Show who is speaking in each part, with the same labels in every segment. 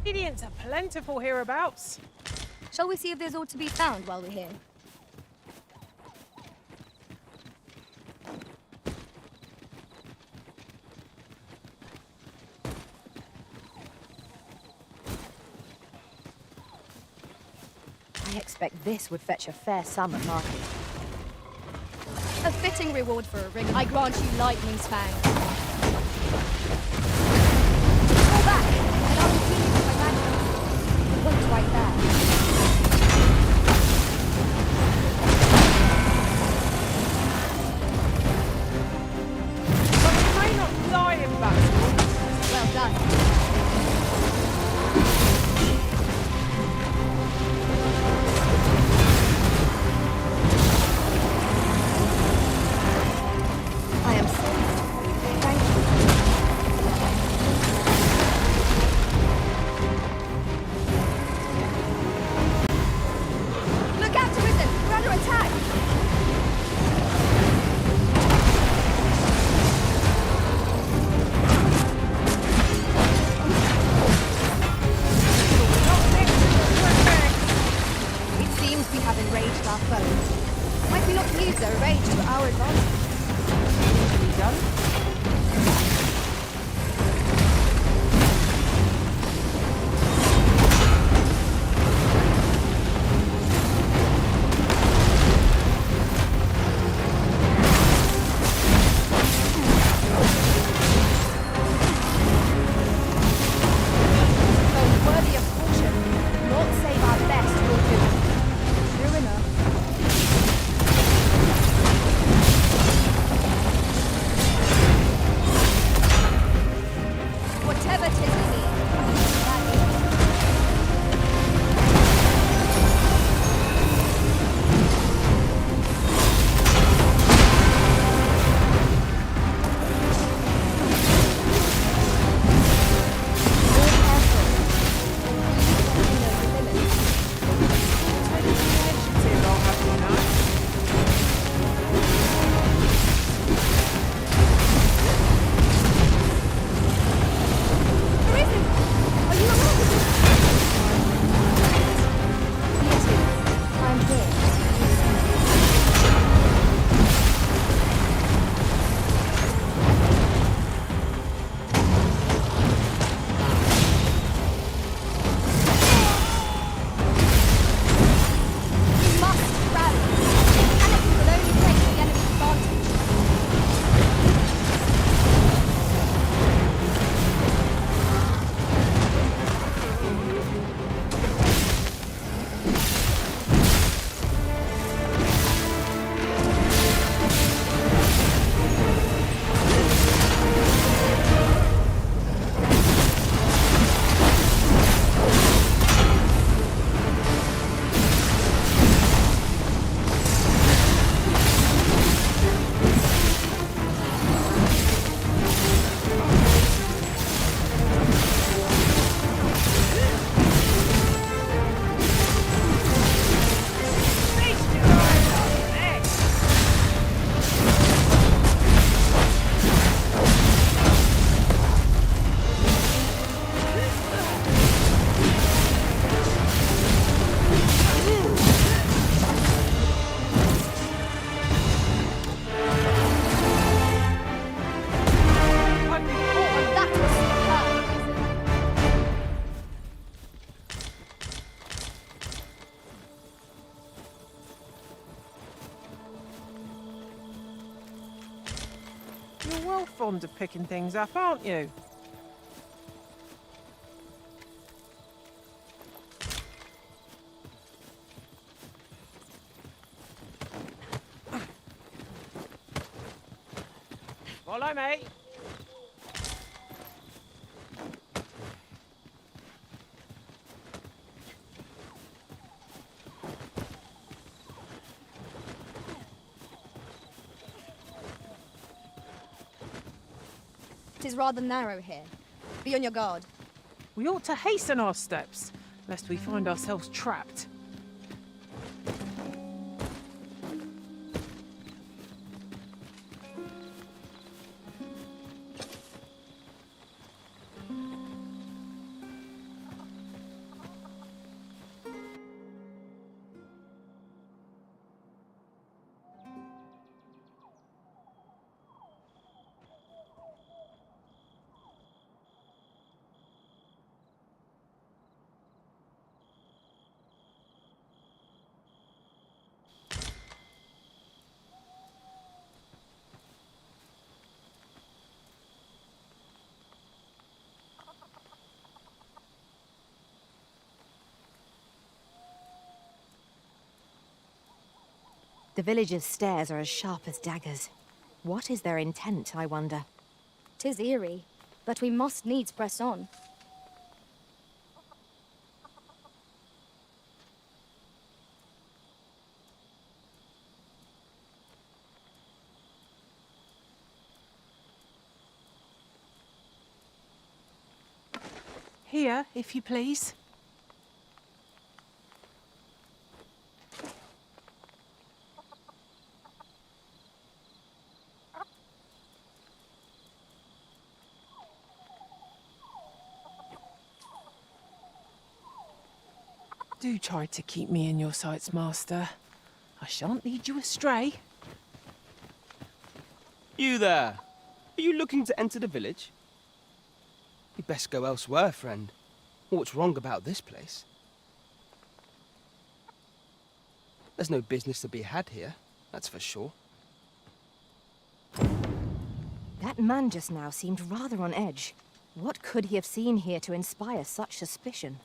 Speaker 1: Ingredients are plentiful hereabouts.
Speaker 2: Shall we see if there's aught to be found while we're here?
Speaker 3: I expect this would fetch a fair sum at market.
Speaker 2: A fitting reward for a ring. I grant you lightning's fang. Fall back, and I'll heal you with my magic. The point's right there.
Speaker 1: But we may not die in battle.
Speaker 2: Well done.
Speaker 1: Fond of picking things up, aren't you? Follow me.
Speaker 2: It is rather narrow here. Be on your guard.
Speaker 1: We ought to hasten our steps, lest we find ourselves trapped.
Speaker 3: The villagers' stares are as sharp as daggers. What is their intent, I wonder?
Speaker 2: 'Tis eerie, but we must needs press on.
Speaker 1: Here, if you please. Do try to keep me in your sights, Master. I shan't lead you astray.
Speaker 4: You there! Are you looking to enter the village? You'd best go elsewhere, friend. What's wrong about this place? There's no business to be had here, that's for sure.
Speaker 3: That man just now seemed rather on edge. What could he have seen here to inspire such suspicion?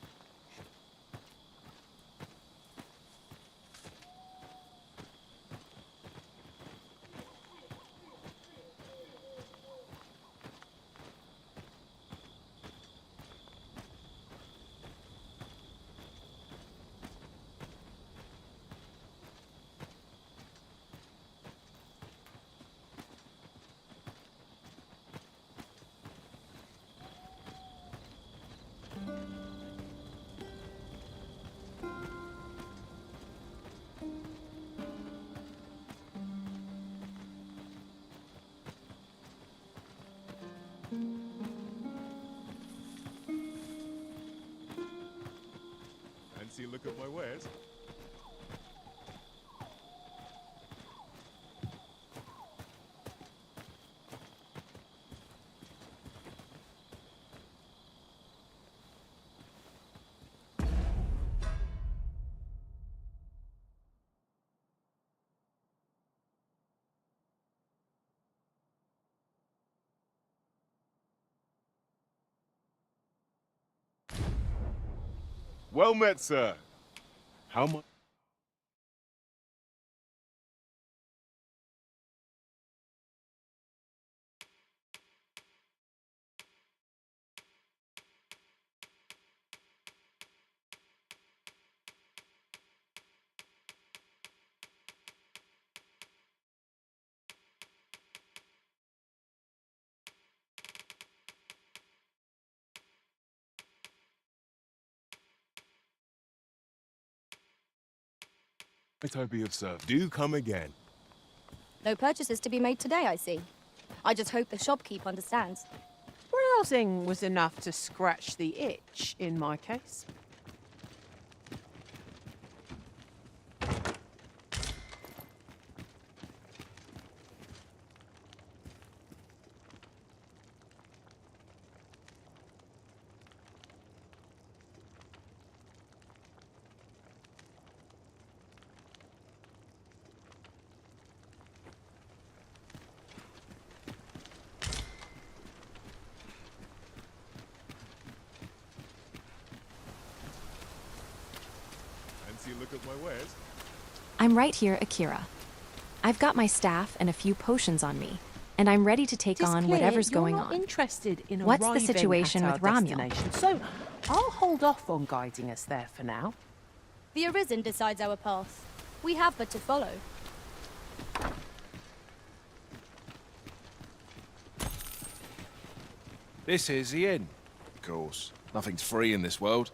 Speaker 5: Fancy a look at my wares? Well met, sir. How much? Might I be of service? Do come again.
Speaker 2: No purchases to be made today, I see. I just hope the shopkeep understands.
Speaker 1: Browsing was enough to scratch the itch, in my case.
Speaker 5: Fancy a look at my wares?
Speaker 6: I'm right here, Akira. I've got my staff and a few potions on me, and I'm ready to take on whatever's going
Speaker 1: you're not
Speaker 6: on.
Speaker 1: interested in
Speaker 6: What's the
Speaker 1: arriving
Speaker 6: situation
Speaker 1: at
Speaker 6: with
Speaker 1: our
Speaker 6: Romuald?
Speaker 1: destination, so I'll hold off on guiding us there for now.
Speaker 2: The Arisen decides our path. We have but to follow.
Speaker 7: This is the inn. Of course, nothing's free in this world.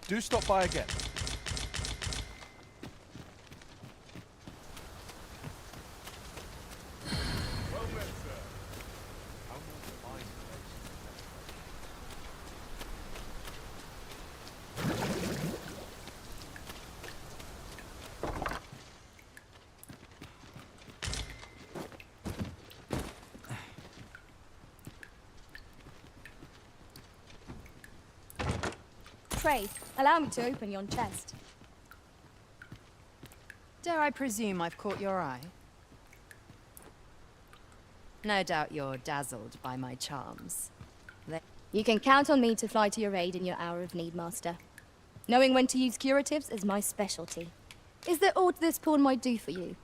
Speaker 7: Do stop by again.
Speaker 5: Well met, sir. How much am I
Speaker 2: Pray, allow me to open yon chest.
Speaker 8: Dare I presume I've caught your eye? No doubt you're dazzled by my charms.
Speaker 2: You can count on me to fly to your aid in your hour of need, Master. Knowing when to use curatives is my specialty. Is there aught this pawn might do for you?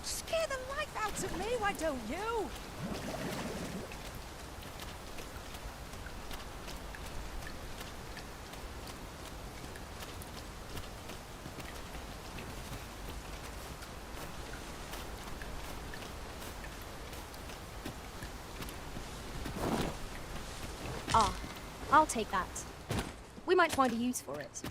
Speaker 8: Scare the life out of me, why don't you?
Speaker 2: Ah, I'll take that. We might find a use for it.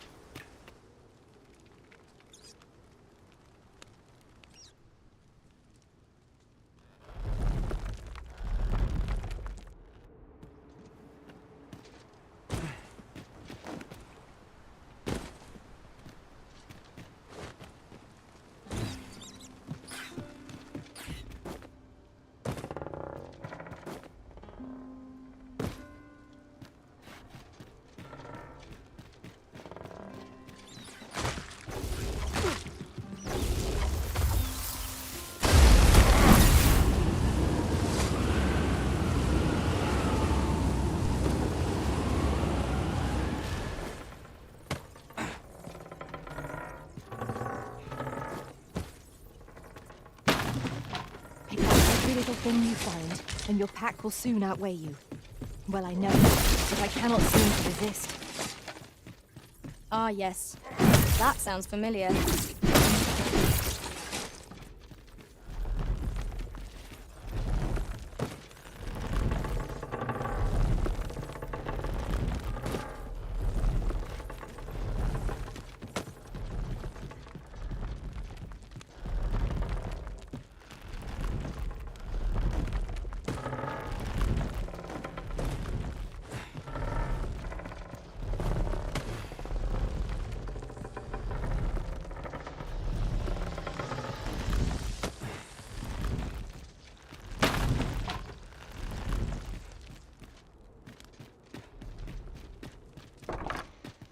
Speaker 3: Pick up every little thing you find, and your pack will soon outweigh you. Well, I know, but I cannot seem to resist.
Speaker 2: Ah, yes. That sounds familiar.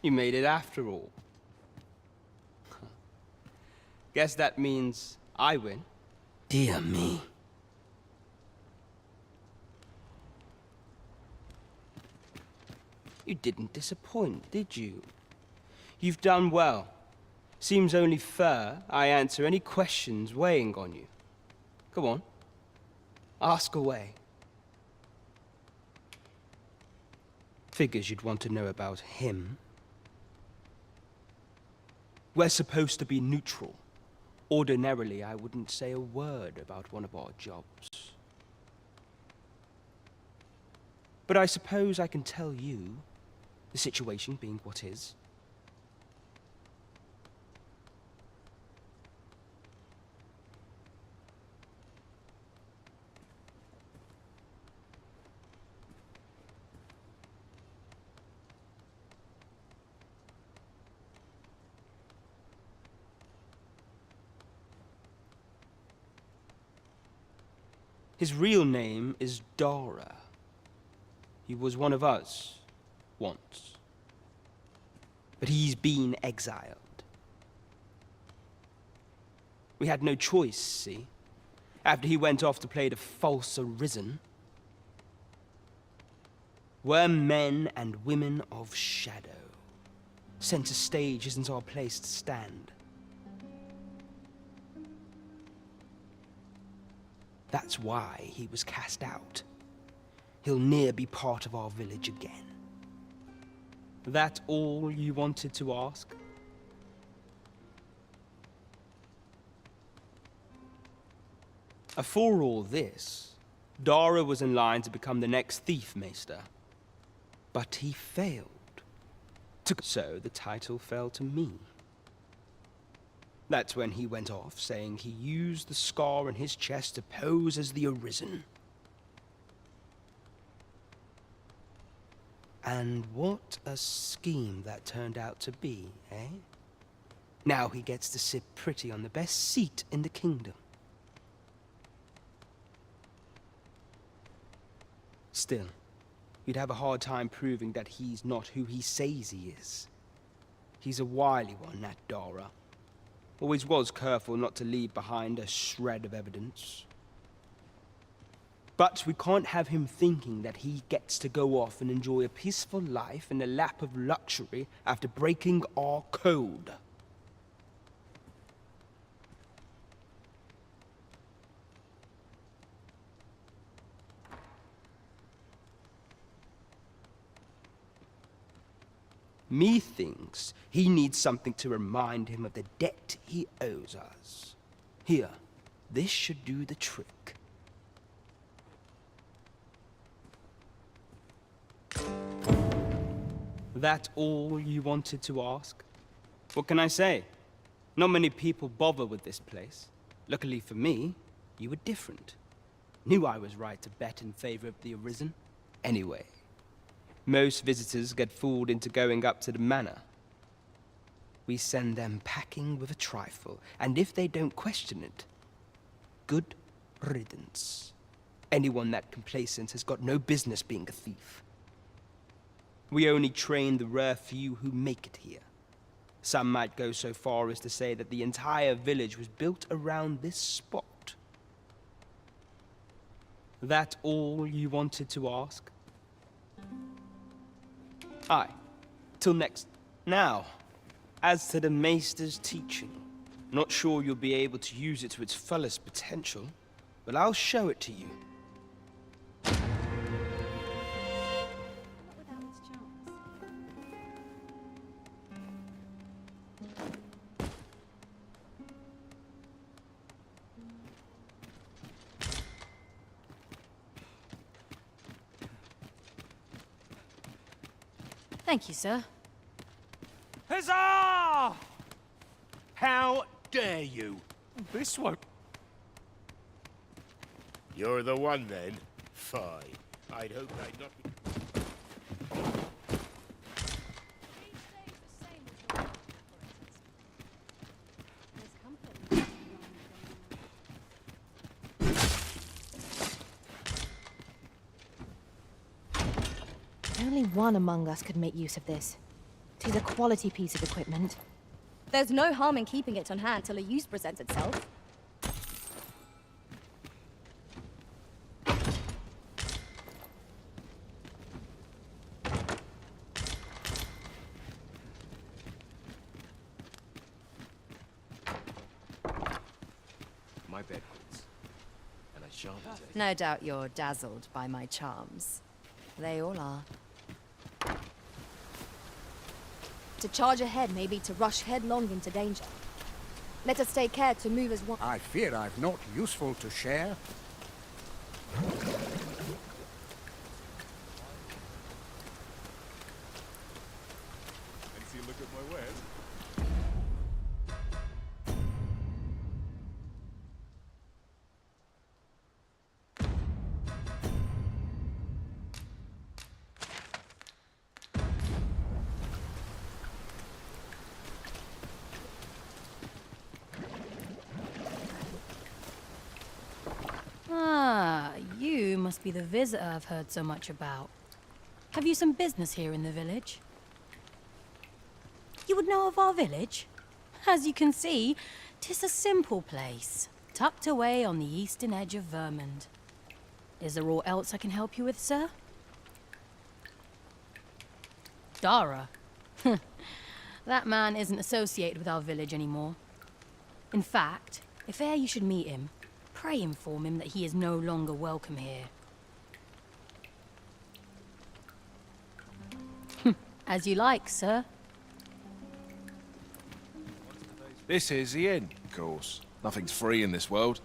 Speaker 4: You made it after all. Guess that means I win.
Speaker 9: Dear me.
Speaker 4: You didn't disappoint, did you? You've done well. Seems only fair I answer any questions weighing on you. Go on. Ask away. Figures you'd want to know about him. We're supposed to be neutral. Ordinarily, I wouldn't say a word about one of our jobs. But I suppose I can tell you, the situation being what is. His real name is Dara. He was one of us, once. But he's been exiled. We had no choice, see? After he went off to play the false arisen. We're men and women of shadow. Center stage isn't our place to stand. That's why he was cast out. he'll ne'er be part of our village again. That all you wanted to ask? For all this, Dara was in line to become the next thief maester. But he failed. So the title fell to me. That's when he went off, saying he used the scar on his chest to pose as the Arisen. And what a scheme that turned out to be, eh? Now he gets to sit pretty on the best seat in the kingdom. Still, you'd have a hard time proving that he's not who he says he is. He's a wily one, that Dara. Always was careful not to leave behind a shred of evidence. But we can't have him thinking that he gets to go off and enjoy a peaceful life in a lap of luxury after breaking our code. Methinks he needs something to remind him of the debt he owes us. Here, this should do the trick. That all you wanted to ask? What can I say? Not many people bother with this place. Luckily for me, you were different. Knew I was right to bet in favor of the Arisen. Anyway, most visitors get fooled into going up to the manor. We send them packing with a trifle, and if they don't question it, good riddance. Anyone that complacent has got no business being a thief. We only train the rare few who make it here. Some might go so far as to say that the entire village was built around this spot. That all you wanted to ask? Aye. Till next. Now, as to the Maester's teaching, not sure you'll be able to use it to its fullest potential, but I'll show it to you.
Speaker 3: Thank you, sir.
Speaker 7: Huzzah! How dare you?
Speaker 5: This won't...
Speaker 9: You're the one, then? Fine. I'd hoped I'd not be...
Speaker 3: Only one among us could make use of this. 'Tis a quality piece of equipment.
Speaker 2: There's no harm in keeping it on hand till a use presents itself.
Speaker 7: My bedquits. And I shan't take.
Speaker 10: No doubt you're dazzled by my charms. They all are.
Speaker 2: To charge ahead may be to rush headlong into danger. Let us take care to move as one.
Speaker 11: I fear I've naught useful to share.
Speaker 5: Fancy a look at my wares?
Speaker 10: Ah, you must be the visitor I've heard so much about. Have you some business here in the village? You would know of our village? As you can see, 'tis a simple place, tucked away on the eastern edge of Vermund. Is there aught else I can help you with, sir? Dara? That man isn't associated with our village anymore. In fact, if e'er you should meet him, pray inform him that he is no longer welcome here. As you like, sir.
Speaker 7: This is the inn, of course. Nothing's free in this world.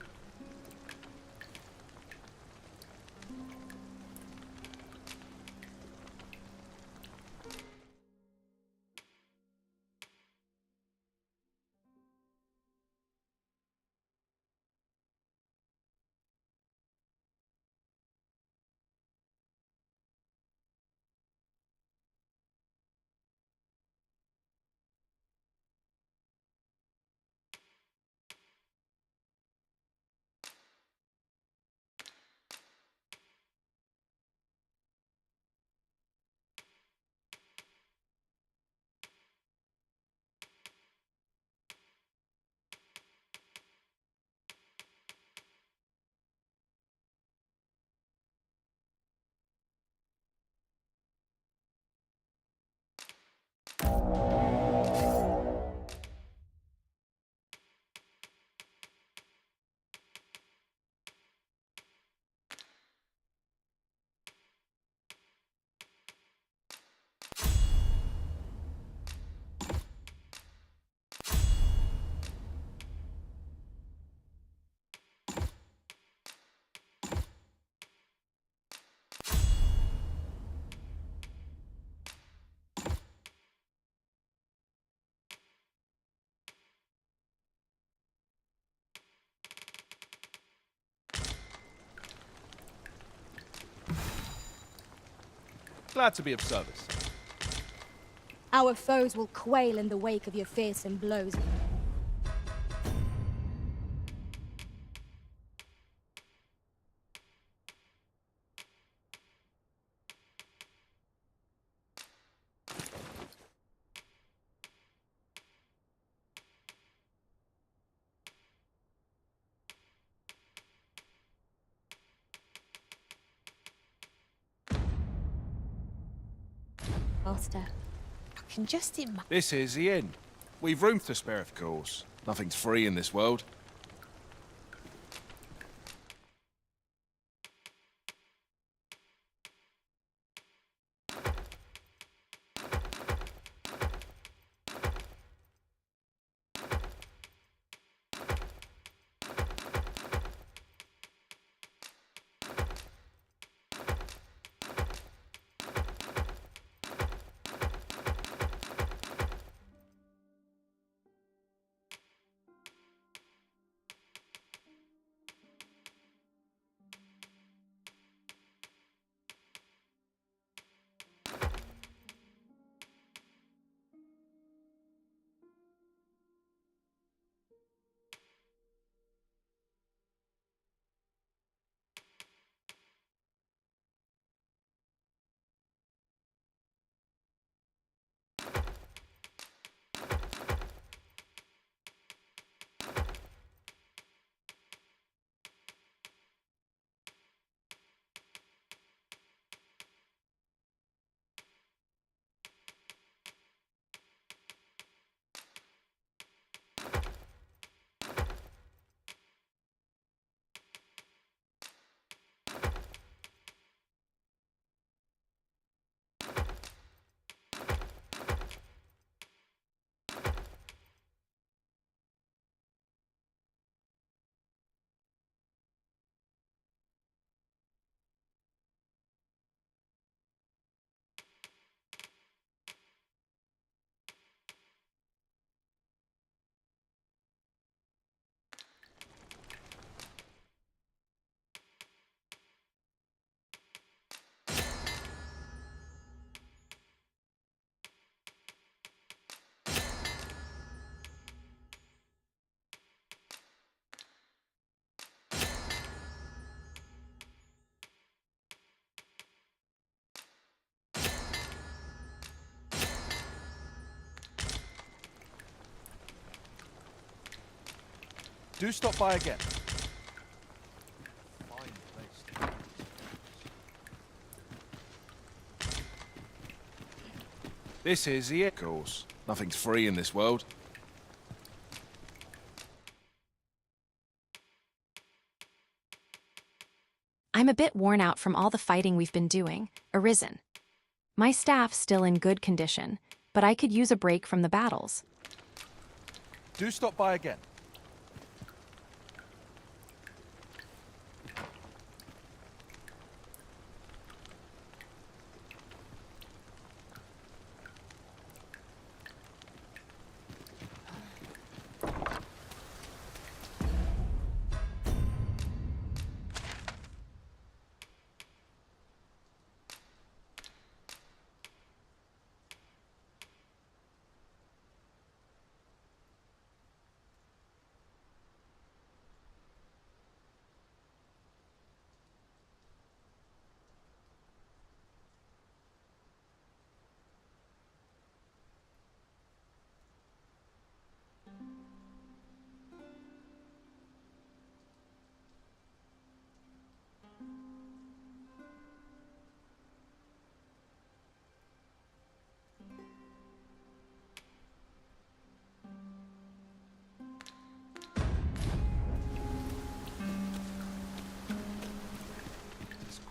Speaker 5: Glad to be of service.
Speaker 2: Our foes will quail in the wake of your fearsome blows. Master.
Speaker 1: I can just imagine.
Speaker 7: This is the inn. We've room to spare, of course. Nothing's free in this world.
Speaker 5: Do stop by again.
Speaker 7: This is the inn, of course. Nothing's free in this world.
Speaker 6: I'm a bit worn out from all the fighting we've been doing. Arisen. My staff's still in good condition, but I could use a break from the battles.
Speaker 5: Do stop by again.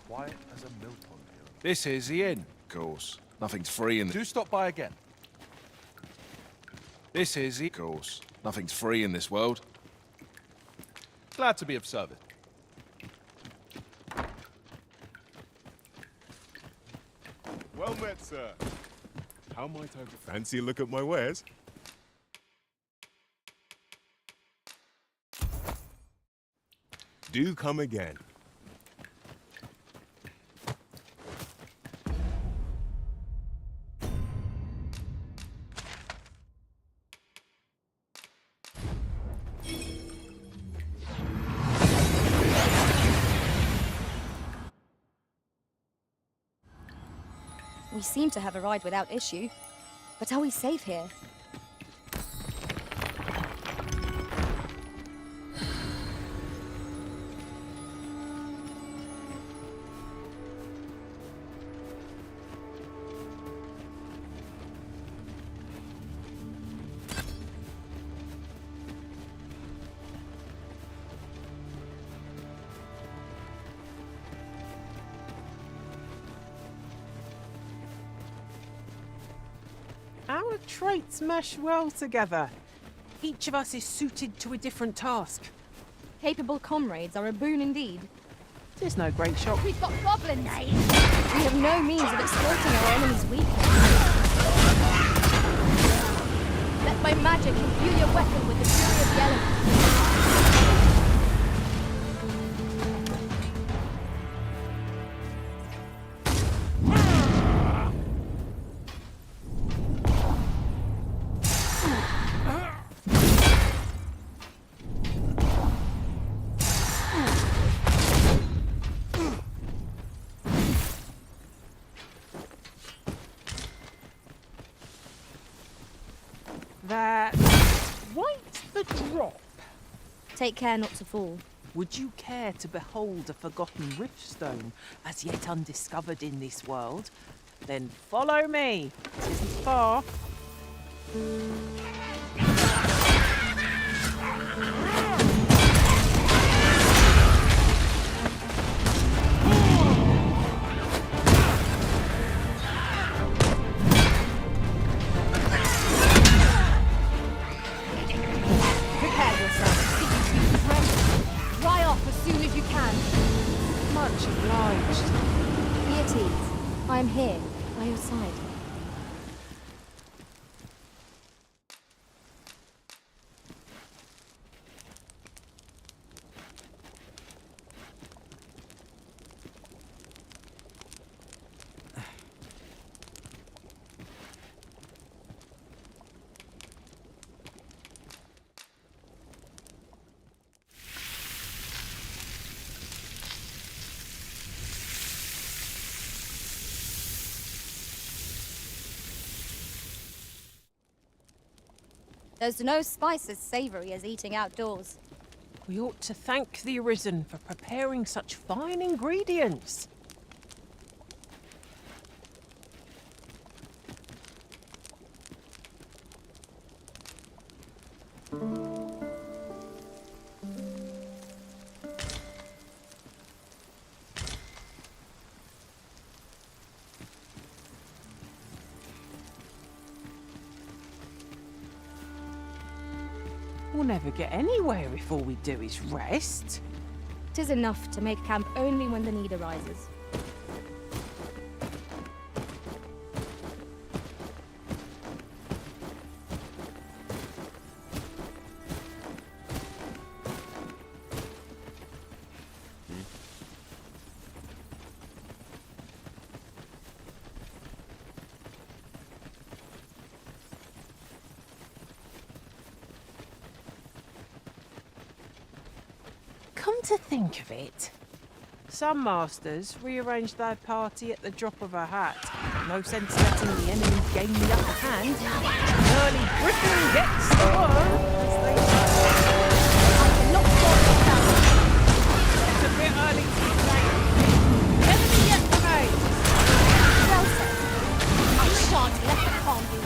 Speaker 5: Quiet as a mill pond here.
Speaker 7: This is the inn, of course. Nothing's free in
Speaker 5: Do stop by again.
Speaker 7: This is the course. Nothing's free in this world.
Speaker 5: Glad to be of service. Well met, sir. How might I fancy a look at my wares? Do come again.
Speaker 2: We seem to have arrived without issue. But are we safe here?
Speaker 1: Our traits mesh well together. Each of us is suited to a different task.
Speaker 2: Capable comrades are a boon indeed.
Speaker 1: There's no great shot.
Speaker 2: We've got goblins! We have no means of exploiting our enemy's weakness. Let my magic imbue your weapon with the fury of the elements.
Speaker 1: That's right the drop.
Speaker 2: Take care not to fall.
Speaker 1: Would you care to behold a forgotten riftstone as yet undiscovered in this world? Then follow me. It isn't far. Much obliged.
Speaker 2: Be at ease. I am here, by your side. There's no spice as savory as eating outdoors.
Speaker 1: We ought to thank the Arisen for preparing such fine ingredients. We'll never get anywhere if all we do is rest.
Speaker 2: 'Tis enough to make camp only when the need arises.
Speaker 1: Come to think of it, some masters rearrange their party at the drop of a hat. No sense letting the enemy gain the upper hand. Early Britain gets the worm, as they say.
Speaker 2: I cannot stop myself.
Speaker 1: It's a bit early to be playing. Enemy yet remains.
Speaker 2: Well said. I shan't be left upon you.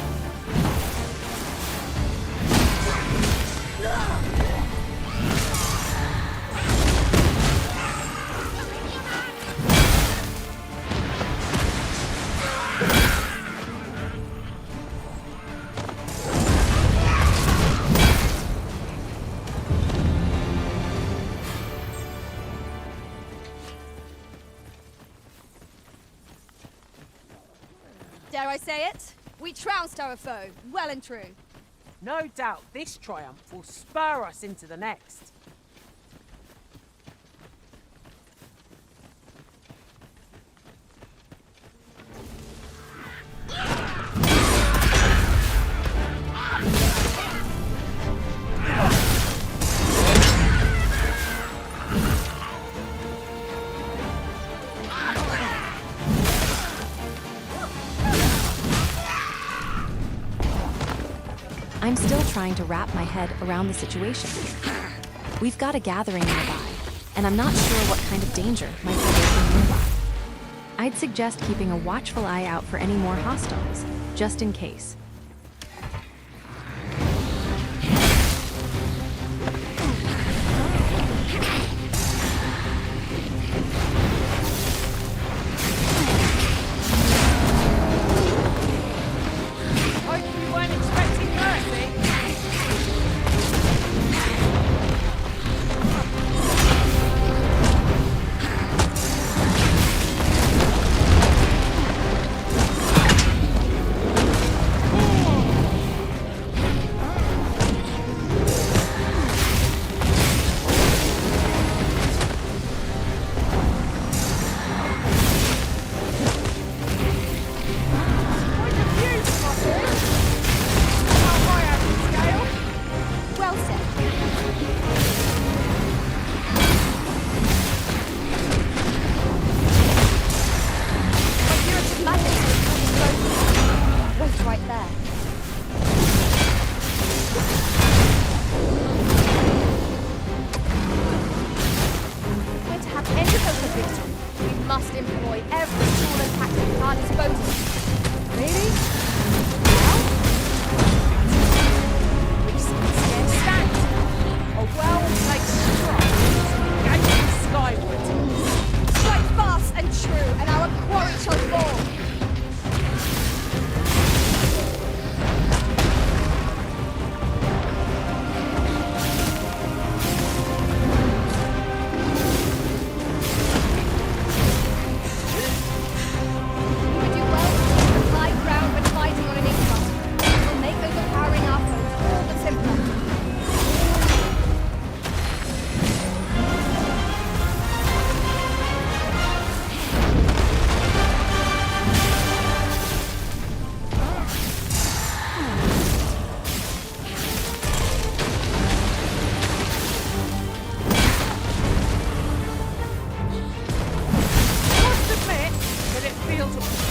Speaker 2: Dare I say it? We trounced our foe, well and true.
Speaker 1: No doubt this triumph will spur us into the next.
Speaker 6: I'm still trying to wrap my head around the situation. We've got a gathering nearby, and I'm not sure what kind of danger might be lurking nearby. I'd suggest keeping a watchful eye out for any more hostiles, just in case.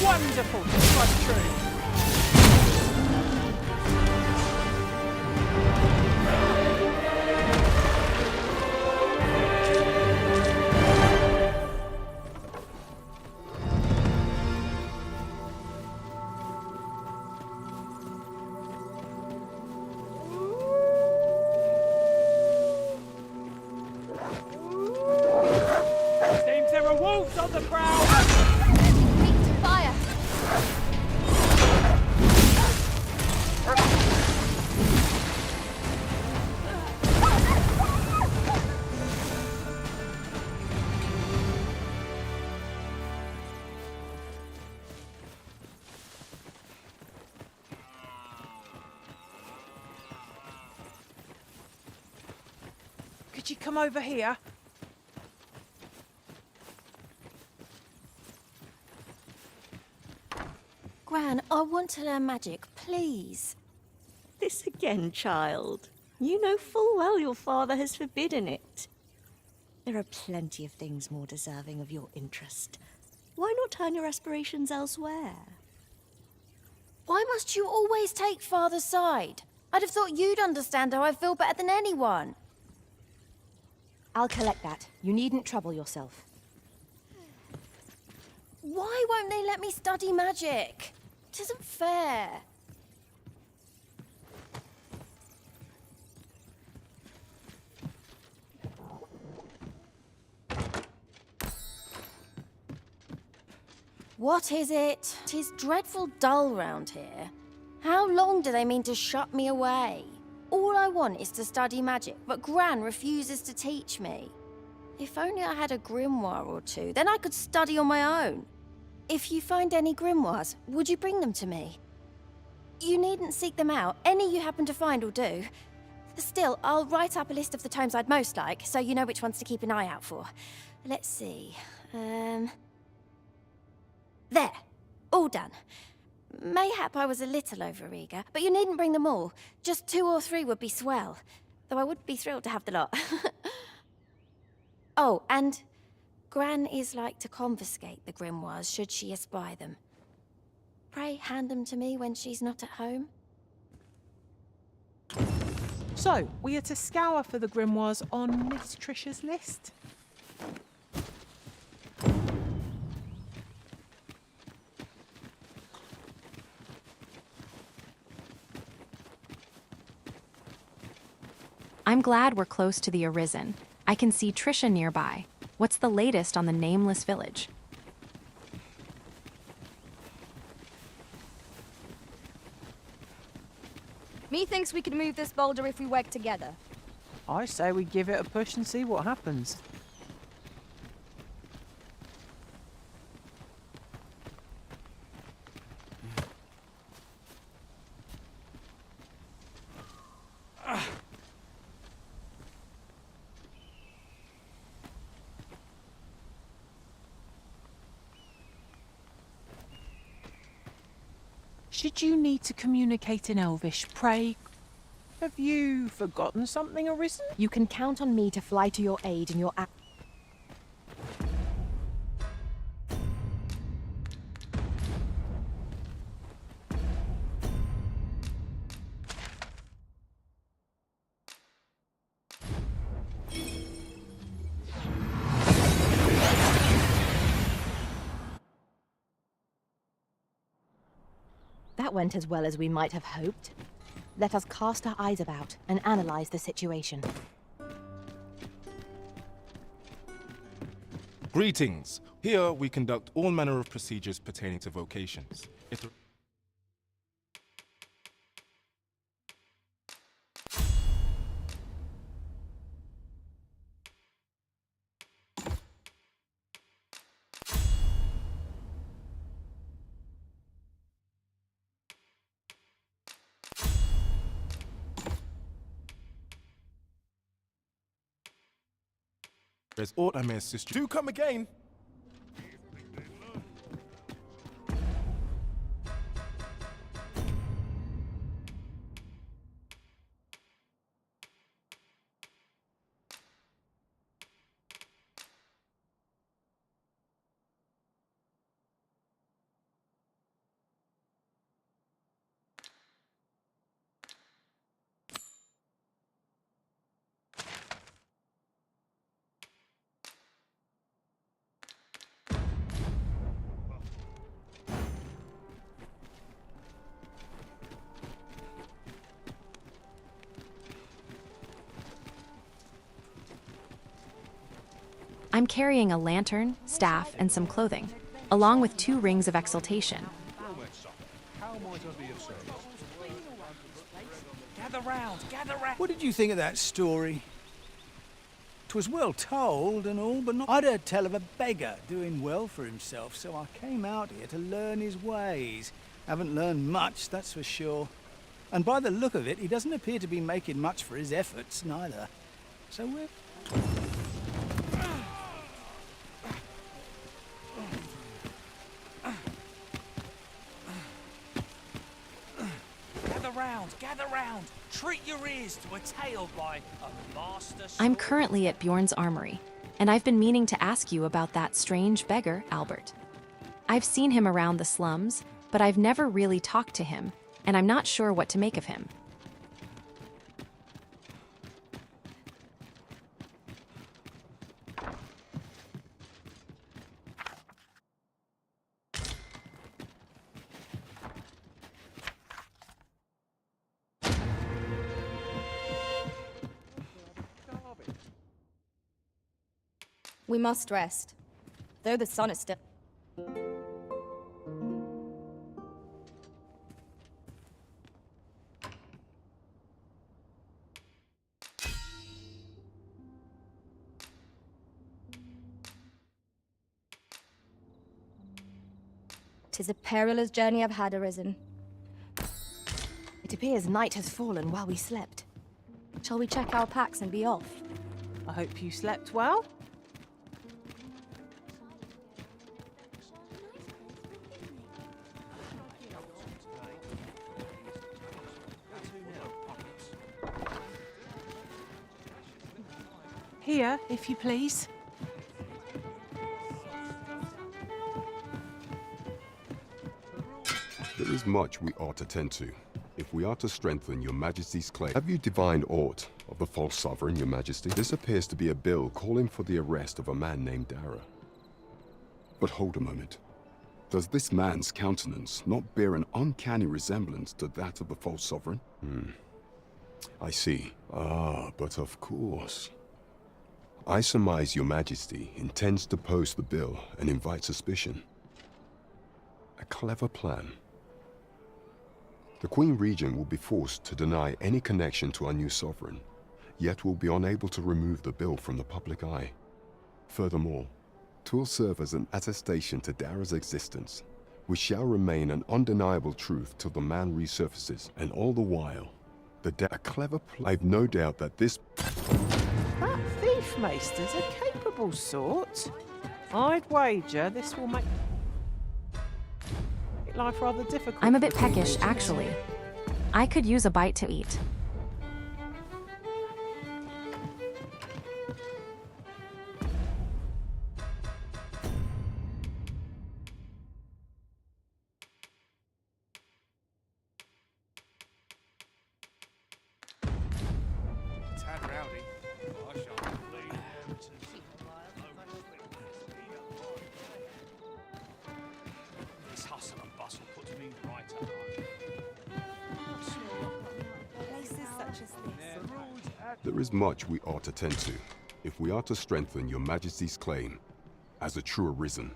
Speaker 1: Wonderful to trust true. Seems there are wolves on the prowl.
Speaker 2: Feet to fire.
Speaker 1: Could you come over here?
Speaker 12: Gran, I want to learn magic, please.
Speaker 13: This again, child. You know full well your father has forbidden it. There are plenty of things more deserving of your interest. Why not turn your aspirations elsewhere?
Speaker 12: Why must you always take Father's side? I'd have thought you'd understand how I feel better than anyone.
Speaker 3: I'll collect that. You needn't trouble yourself.
Speaker 12: Why won't they let me study magic? It isn't fair. What is it? 'Tis dreadful dull round here. How long do they mean to shut me away? All I want is to study magic, but Gran refuses to teach me. If only I had a grimoire or two, then I could study on my own. If you find any grimoires, would you bring them to me? You needn't seek them out. Any you happen to find will do. Still, I'll write up a list of the tomes I'd most like, so you know which ones to keep an eye out for. Let's see. There. All done. Mayhap I was a little overeager, but you needn't bring them all. Just 2 or 3 would be swell. Though I would be thrilled to have the lot. Oh, and Gran is like to confiscate the grimoires should she espy them. Pray hand them to me when she's not at home.
Speaker 1: So, we are to scour for the grimoires on Miss Trisha's list?
Speaker 6: I'm glad we're close to the Arisen. I can see Trisha nearby. What's the latest on the nameless village?
Speaker 2: Methinks we could move this boulder if we work together.
Speaker 1: I say we give it a push and see what happens. Should you need to communicate in Elvish, pray, have you forgotten something, Arisen?
Speaker 3: You can count on me to fly to your aid in your act. That went as well as we might have hoped. Let us cast our eyes about and analyze the situation.
Speaker 14: Greetings. Here we conduct all manner of procedures pertaining to vocations. There's aught I may assist you.
Speaker 7: Do come again.
Speaker 6: I'm carrying a lantern, staff, and some clothing, along with 2 rings of exaltation.
Speaker 11: Gather round, gather round. What did you think of that story? 'Twas well told and all, but not... I'd heard tell of a beggar doing well for himself, so I came out here to learn his ways. Haven't learned much, that's for sure. And by the look of it, he doesn't appear to be making much for his efforts, neither. So
Speaker 15: Gather round! Treat your ears to a tale by a master.
Speaker 6: I'm currently at Bjorn's armory, and I've been meaning to ask you about that strange beggar, Albert. I've seen him around the slums, but I've never really talked to him, and I'm not sure what to make of him.
Speaker 2: We must rest, though the sun is still... "'Tis a perilous journey I've had arisen.
Speaker 3: It appears night has fallen while we slept.
Speaker 2: Shall we check our packs and be off?
Speaker 1: I hope you slept well. Here, if you please.
Speaker 16: There is much we ought to tend to, if we are to strengthen your Majesty's claim. Have you divined aught of the false sovereign, your Majesty? This appears to be a bill calling for the arrest of a man named Dara. But hold a moment. Does this man's countenance not bear an uncanny resemblance to that of the false sovereign? I see. Ah, but of course. I surmise your Majesty intends to post the bill and invite suspicion. A clever plan. The Queen Regent will be forced to deny any connection to our new sovereign, yet will be unable to remove the bill from the public eye. Furthermore, 'twill serve as an attestation to Dara's existence, which shall remain an undeniable truth till the man resurfaces, and all the while, a clever I've no doubt that this...
Speaker 1: That thief maester's a capable sort. I'd wager this will make life rather difficult.
Speaker 6: I'm a bit peckish, actually. I could use a bite to eat.
Speaker 16: There is much we ought to tend to, if we are to strengthen your Majesty's claim as a true arisen.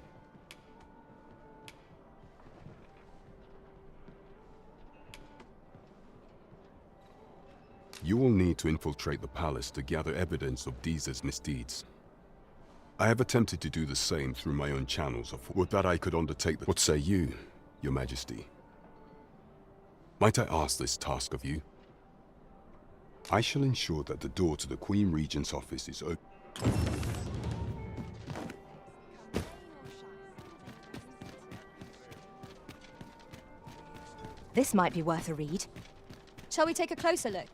Speaker 16: You will need to infiltrate the palace to gather evidence of Deeza's misdeeds. I have attempted to do the same through my own channels. Would that I could undertake the... What say you, your Majesty? Might I ask this task of you? I shall ensure that the door to the Queen Regent's office is open.
Speaker 3: This might be worth a read.
Speaker 2: Shall we take a closer look?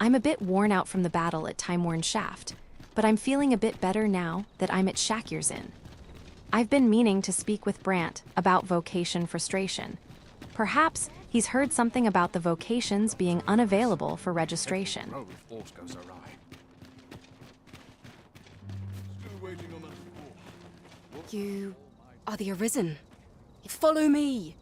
Speaker 6: I'm a bit worn out from the battle at Time-Worn Shaft, but I'm feeling a bit better now that I'm at Shakir's Inn. I've been meaning to speak with Brant about vocation frustration. Perhaps he's heard something about the vocations being unavailable for registration.
Speaker 10: You are the Arisen. Follow me!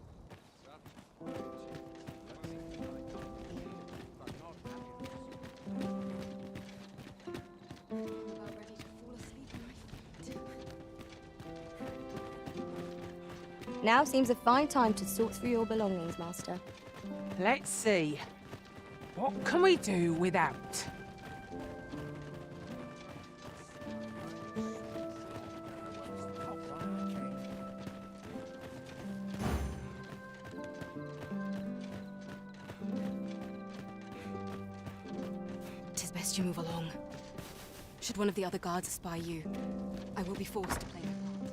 Speaker 2: Now seems a fine time to sort through your belongings, Master.
Speaker 1: Let's see. What can we do without?
Speaker 3: Best you move along. Should one of the other guards spy you, I will be forced to play my part.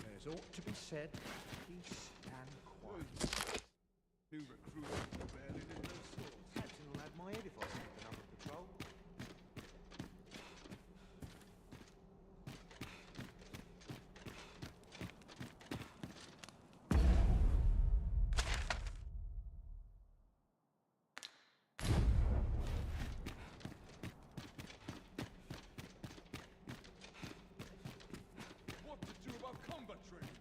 Speaker 11: There's ought to be said, peace and quiet.
Speaker 5: New recruits barely did no sorts.
Speaker 11: Captain will have my head if I sent another patrol.
Speaker 17: What to do about combat training?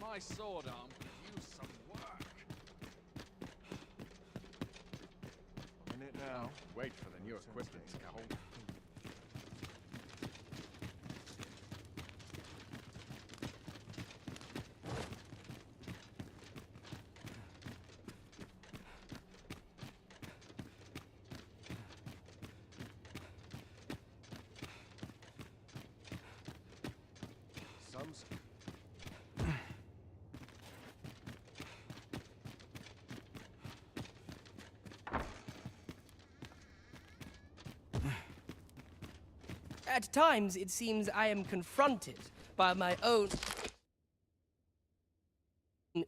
Speaker 17: My sword arm could use some work.
Speaker 5: In it now. Wait for the new equipment to come.
Speaker 18: At times, it seems I am confronted by my own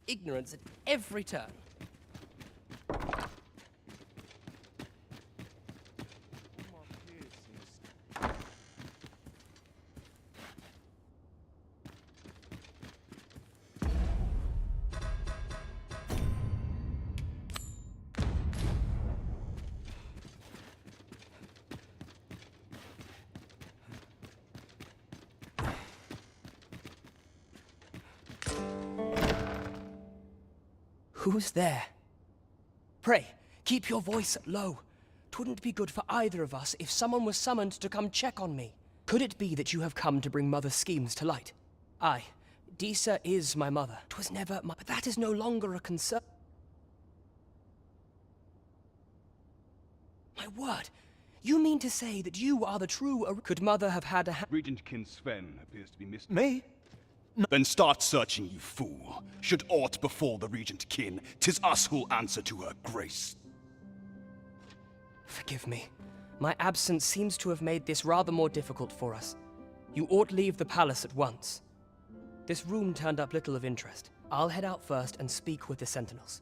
Speaker 18: ignorance at every turn. Who's there? Pray, keep your voice low. 'Twouldn't be good for either of us if someone was summoned to come check on me. Could it be that you have come to bring Mother's schemes to light? Aye, Disa is my mother. 'Twas never my... But that is no longer a concern. My word! You mean to say that you are the true... Could Mother have had a...
Speaker 19: Regent Kin Sven appears to be missing.
Speaker 11: Me?
Speaker 19: Then start searching, you fool. Should aught befall the Regent Kin, 'tis us who'll answer to her grace.
Speaker 18: Forgive me. My absence seems to have made this rather more difficult for us. You ought leave the palace at once. This room turned up little of interest. I'll head out first and speak with the sentinels.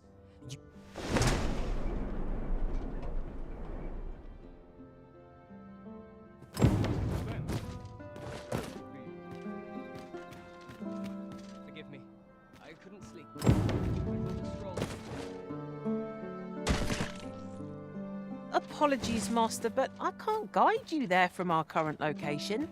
Speaker 18: Forgive me. I couldn't sleep. I thought a stroll.
Speaker 1: Apologies, Master, but I can't guide you there from our current location.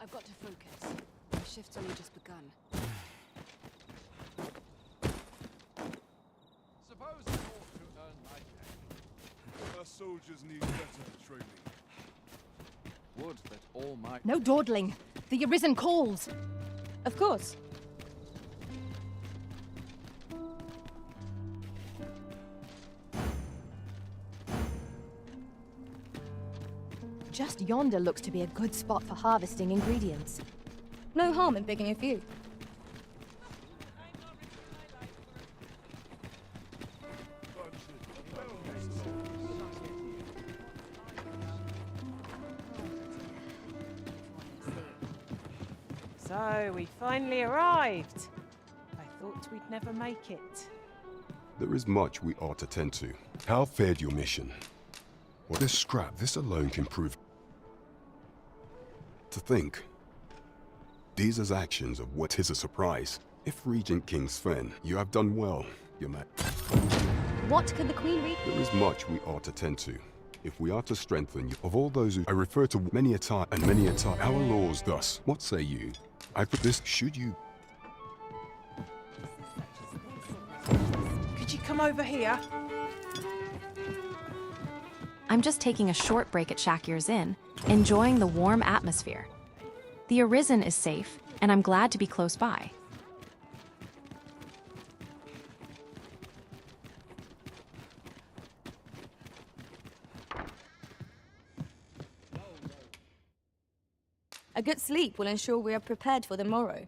Speaker 3: I've got to focus. My shift's only just begun.
Speaker 17: Suppose I ought to earn my pay.
Speaker 5: Our soldiers need better training.
Speaker 17: Would that all my...
Speaker 3: No dawdling! The Arisen calls!
Speaker 2: Of course.
Speaker 3: Just yonder looks to be a good spot for harvesting ingredients.
Speaker 2: No harm in picking a few.
Speaker 1: So, we finally arrived. I thought we'd never make it.
Speaker 16: There is much we ought to tend to. How fared your mission? Well, this scrap, this alone can prove... To think. Disa's actions of what is a surprise. If Regent King Sven, you have done well, your man.
Speaker 2: What could the Queen read?
Speaker 16: There is much we ought to tend to. If we are to strengthen you, of all those who I refer to many a time, our laws thus, what say you? I put this, should you...
Speaker 1: Could you come over here?
Speaker 6: I'm just taking a short break at Shakir's Inn, enjoying the warm atmosphere. The Arisen is safe, and I'm glad to be close by.
Speaker 2: A good sleep will ensure we are prepared for the morrow.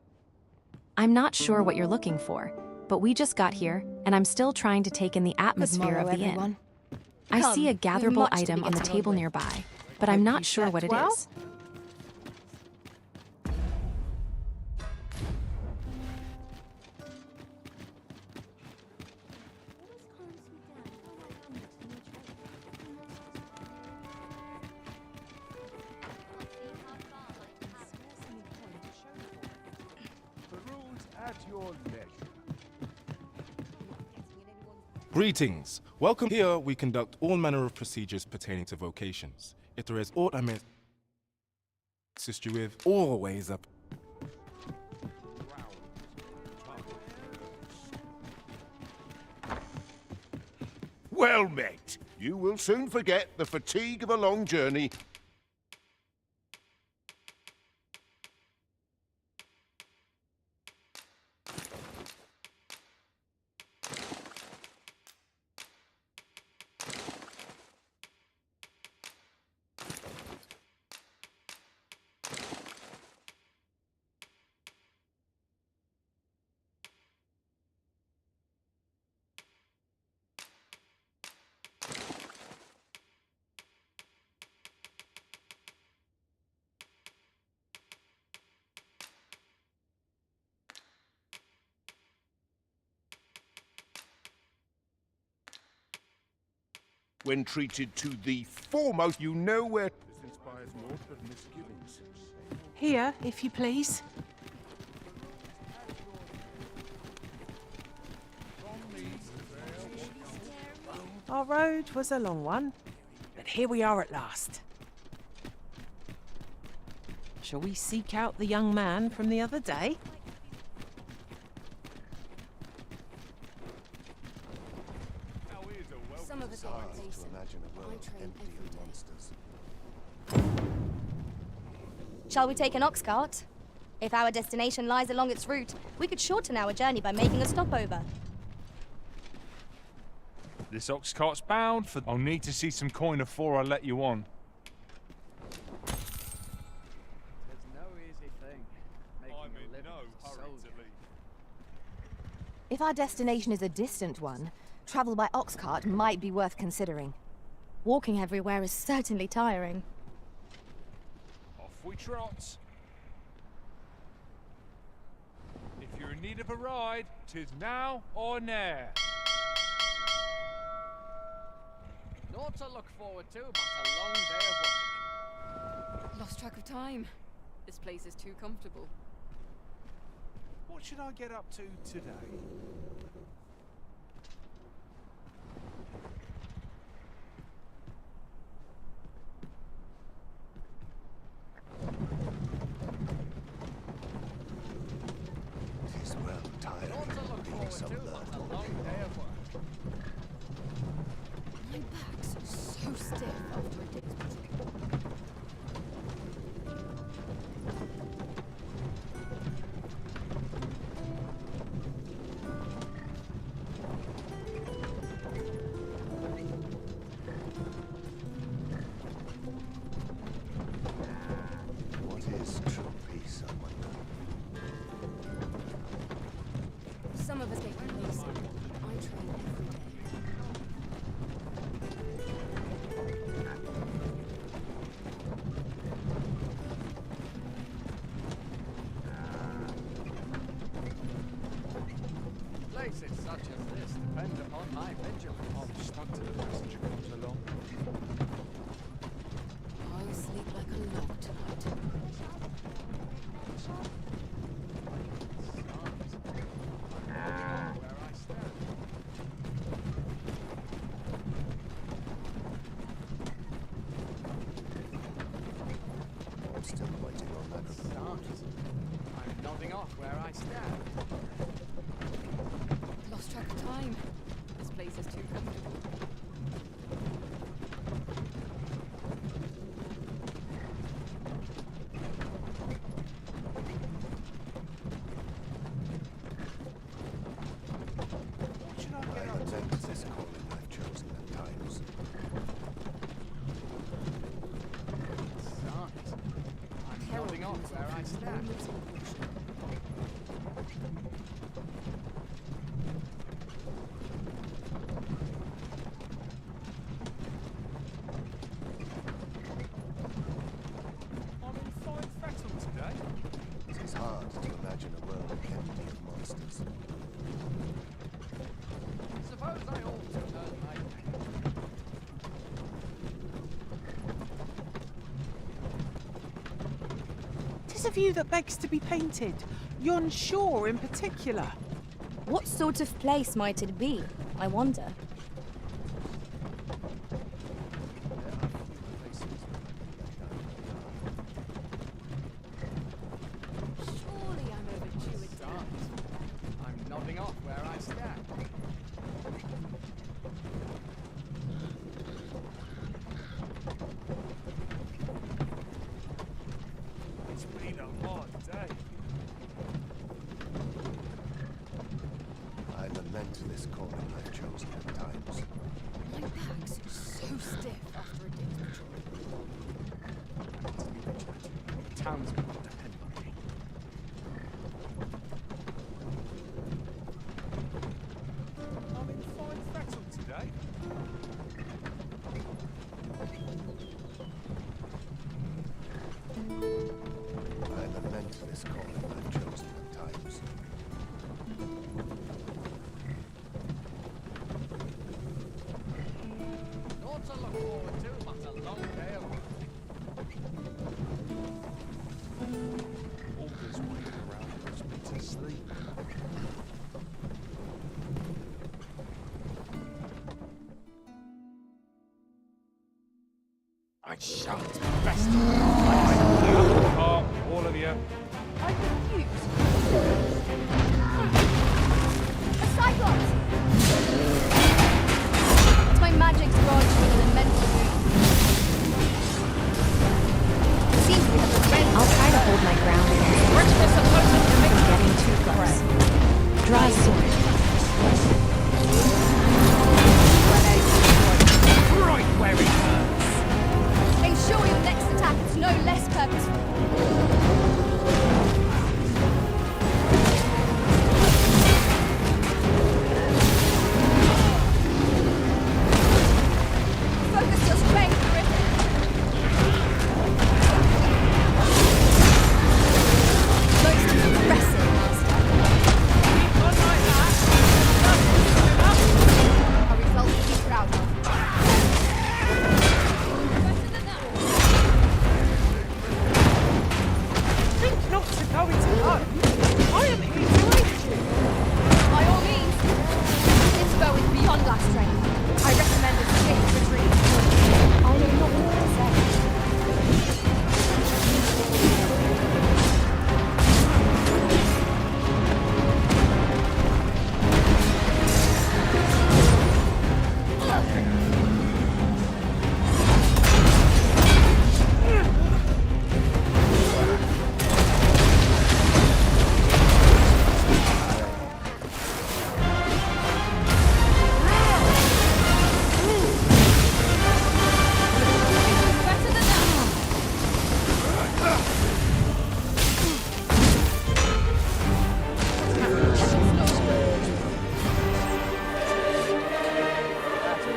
Speaker 6: I'm not sure what you're looking for, but we just got here, and I'm still trying to take in the atmosphere of the inn. I see a gatherable item on the table nearby, but I'm not sure what it is.
Speaker 14: Greetings. Welcome. Here we conduct all manner of procedures pertaining to vocations. If there is aught I may assist you with, always up.
Speaker 9: Well met. You will soon forget the fatigue of a long journey. When treated to the foremost, you know where... This inspires naught but misgivings.
Speaker 1: Here, if you please. Our road was a long one, but here we are at last. Shall we seek out the young man from the other day?
Speaker 2: Some of us are complacent. I train every day. Shall we take an ox cart? If our destination lies along its route, we could shorten our journey by making a stopover.
Speaker 17: This ox cart's bound for... I'll need to see some coin before I let you on.
Speaker 15: There's no easy thing.
Speaker 5: I'm in no hurry to leave.
Speaker 3: If our destination is a distant one, travel by ox cart might be worth considering.
Speaker 2: Walking everywhere is certainly tiring.
Speaker 17: Off we trot. If you're in need of a ride, 'tis now or ne'er.
Speaker 15: Naught to look forward to, but a long day of work.
Speaker 20: Lost track of time. This place is too comfortable.
Speaker 17: What should I get up to today?
Speaker 9: Tis well tired of being so alert.
Speaker 20: My back's so stiff after a day's patrol.
Speaker 9: What is true peace, I wonder?
Speaker 20: Some of us get complacent. I train every day.
Speaker 15: Places such as this depend upon my vigilance.
Speaker 17: I'm stuck to the passenger comes along.
Speaker 20: I'll sleep like a log tonight.
Speaker 9: I'm still waiting on that report.
Speaker 20: This is too comfortable.
Speaker 9: What should I get up to? This calling I've chosen at times.
Speaker 15: I'm nodding off where I stand. I'm in fine fettle today.
Speaker 9: It is hard to imagine a world empty of monsters.
Speaker 15: Suppose I ought to learn my name.
Speaker 1: 'Tis a view that begs to be painted. Yon shore in particular.
Speaker 2: What sort of place might it be, I wonder?
Speaker 20: Surely I'm overdue a dance.
Speaker 15: I'm nodding off where I stand. It's been a hard day.
Speaker 9: I lament this calling I've chosen at times.
Speaker 20: My back's so stiff after a day's patrol.
Speaker 15: Townsmen will depend on me. I'm in fine fettle today.
Speaker 9: I lament this calling I've chosen at times.
Speaker 15: Naught to look forward to, but a long day of work. All this waiting around puts me to sleep. I shan't best.
Speaker 17: All of you.
Speaker 3: I'm confused.
Speaker 2: A cyclops! It's my magic's gone to an elemental moon. It seems we have a friend.
Speaker 6: I'll try to hold my ground against it from getting too close. Draw a sword.
Speaker 15: Right where it hurts.
Speaker 2: Ensure your next attack is no less purposeful. Focus your strength, Griffin. Most impressive, Master.
Speaker 1: Keep on like that.
Speaker 2: A result to be proud of.
Speaker 1: Think not to go it alone. I am here to aid you.
Speaker 2: By all means, this bow is beyond our strength. I recommend a swift retreat. I know not what to say.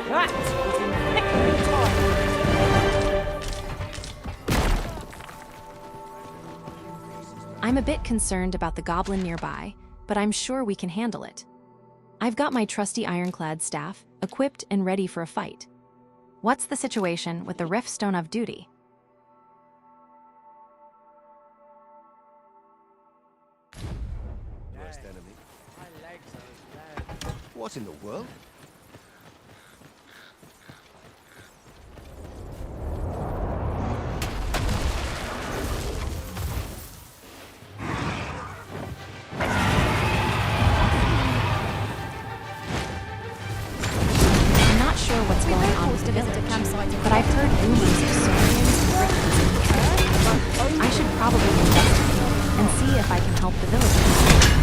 Speaker 1: That was impeccable time.
Speaker 6: I'm a bit concerned about the goblin nearby, but I'm sure we can handle it. I've got my trusty ironclad staff, equipped and ready for a fight. What's the situation with the Riftstone of Duty?
Speaker 9: Worst enemy. What in the world?
Speaker 6: but I've heard rumors of Saurians and Griffins in the area. I should probably investigate and see if I can help the villagers.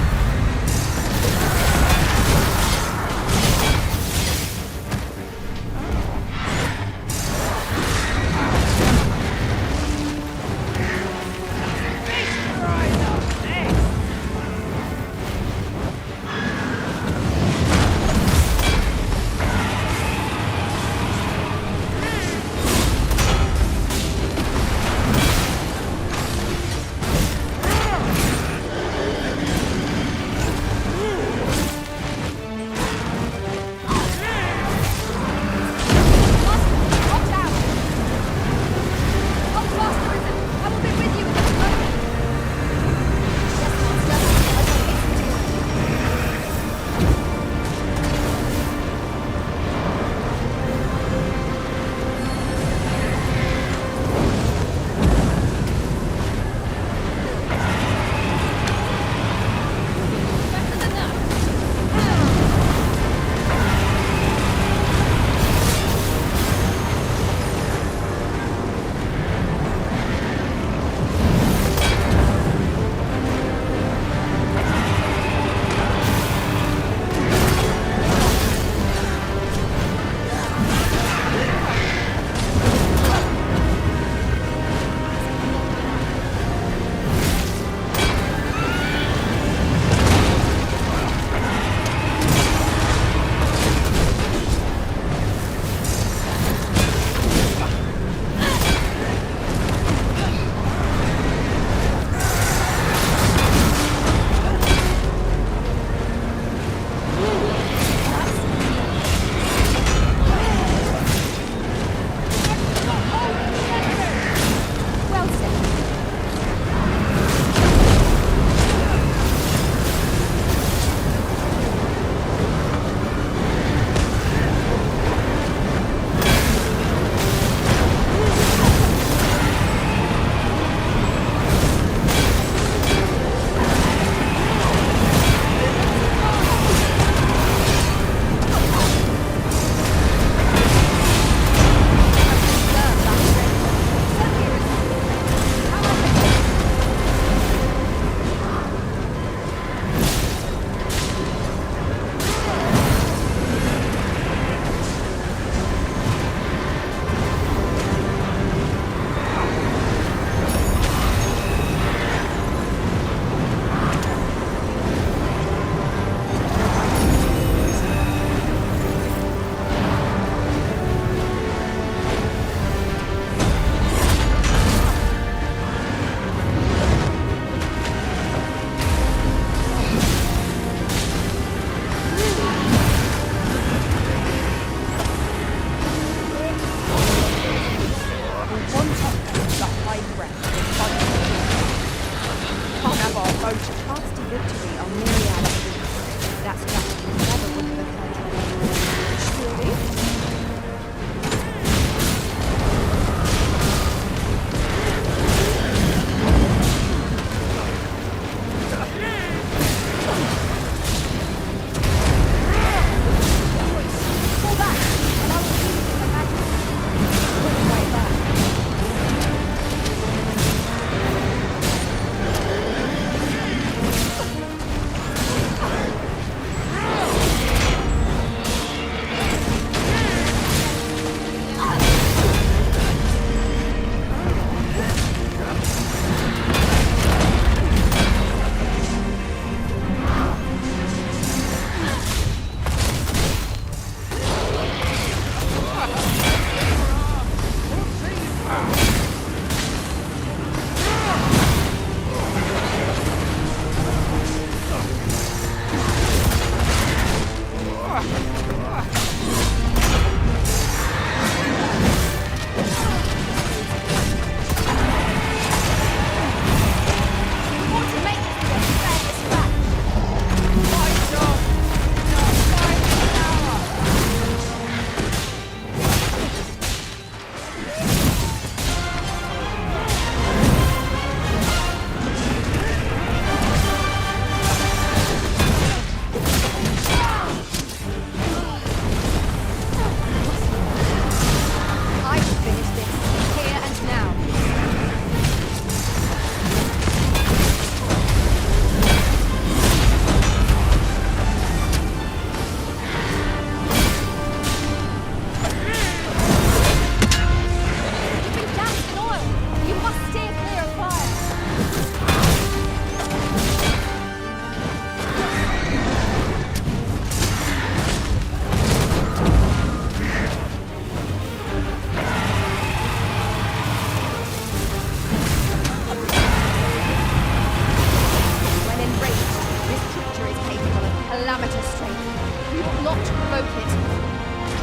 Speaker 2: Calamity strength. Do not provoke it.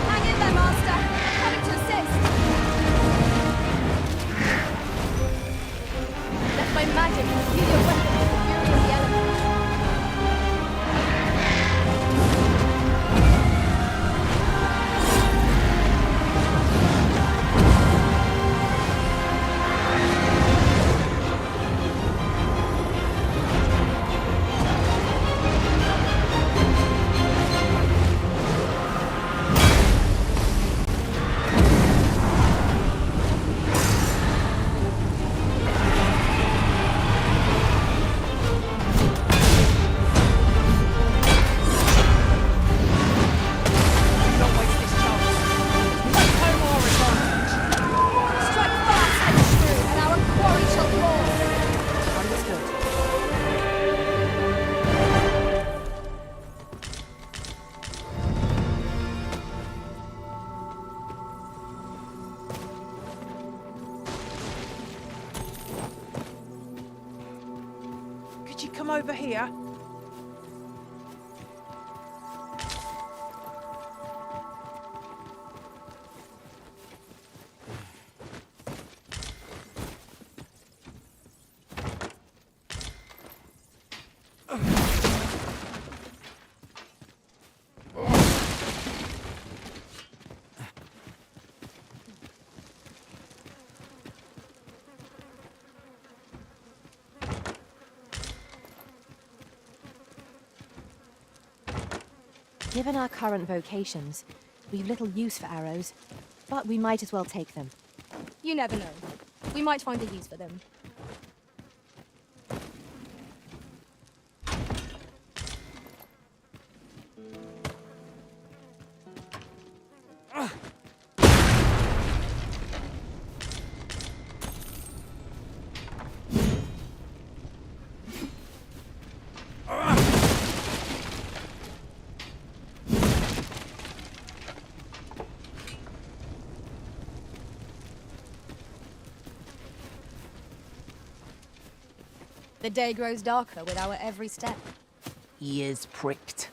Speaker 2: Hang in there, Master. Coming to assist. Let my magic imbue your weapon with the fury of the elements.
Speaker 1: Come over here.
Speaker 3: Given our current vocations, we've little use for arrows, but we might as well take them.
Speaker 2: You never know. We might find a use for them. The day grows darker with our every step.
Speaker 1: Ears pricked.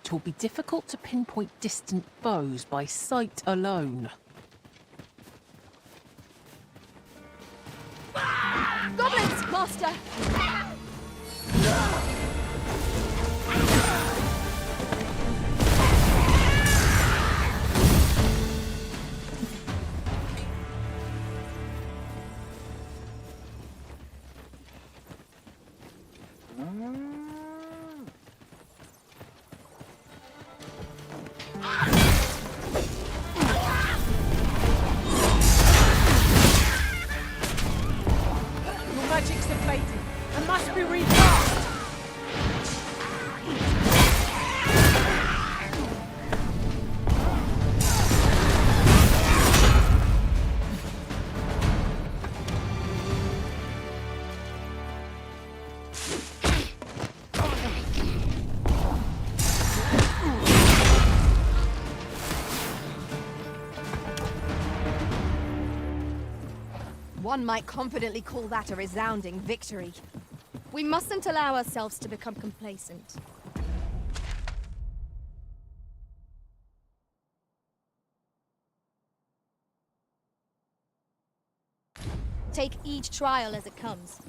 Speaker 1: 'Twill be difficult to pinpoint distant foes by sight alone.
Speaker 2: Goblins, Master!
Speaker 3: One might confidently call that a resounding victory.
Speaker 2: We mustn't allow ourselves to become complacent. Take each trial as it comes.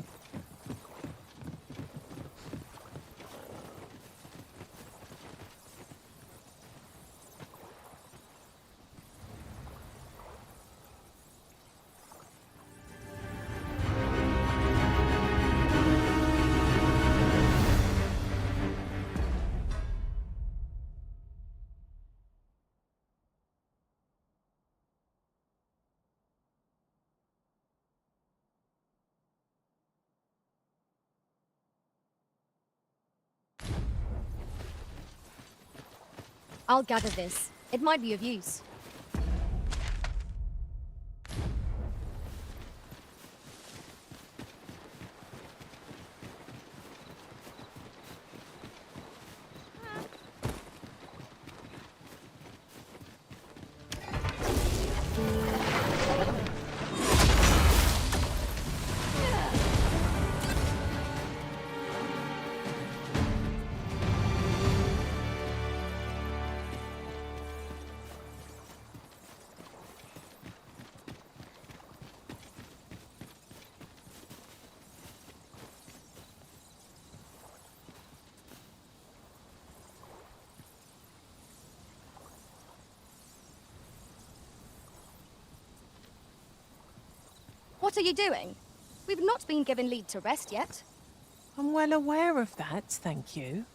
Speaker 2: I'll gather this. It might be of use. What are you doing? We've not been given leave to rest yet.
Speaker 1: I'm well aware of that, thank you.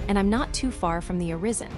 Speaker 6: And I'm not too far from the Arisen.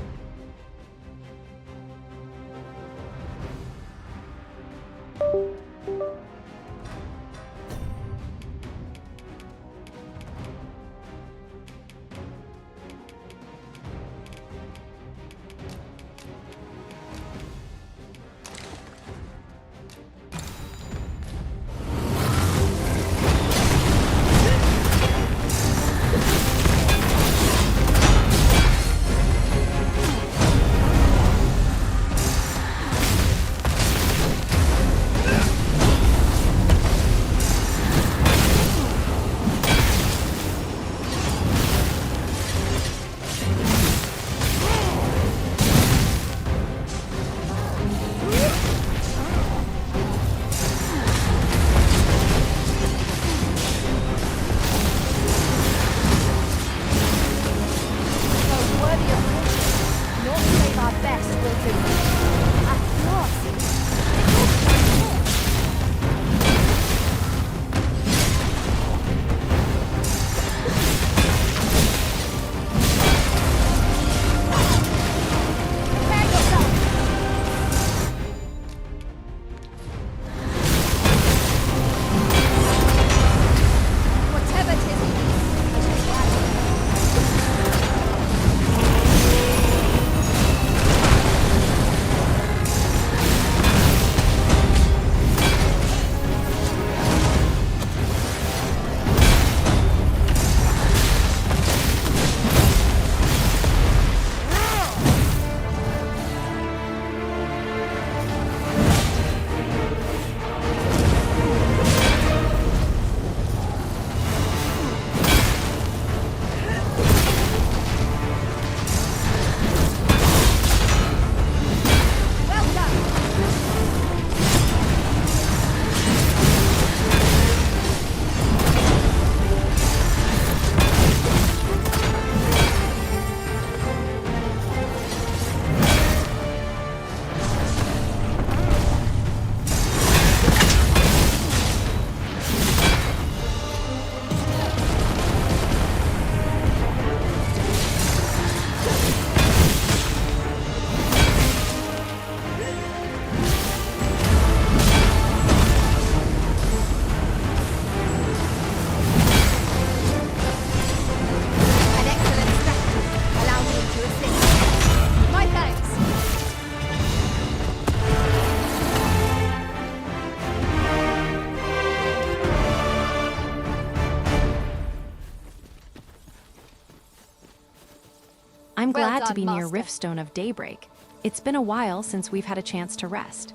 Speaker 6: I'm
Speaker 2: Well
Speaker 6: glad to
Speaker 2: done,
Speaker 6: be near
Speaker 2: Master.
Speaker 6: Riftstone of Daybreak. It's been a while since we've had a chance to rest.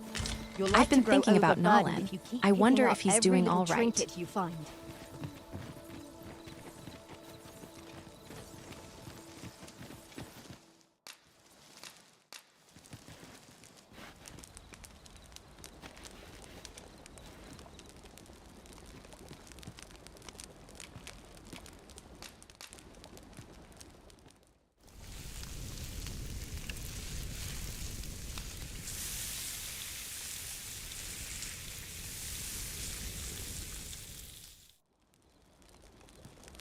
Speaker 3: You'll like
Speaker 6: I've been
Speaker 3: to grow
Speaker 6: thinking about
Speaker 3: overburdened
Speaker 6: Nolan.
Speaker 3: if you keep
Speaker 6: I wonder
Speaker 3: picking
Speaker 6: if
Speaker 3: up
Speaker 6: he's
Speaker 3: every
Speaker 6: doing
Speaker 3: little
Speaker 6: all right.
Speaker 3: trinket you find.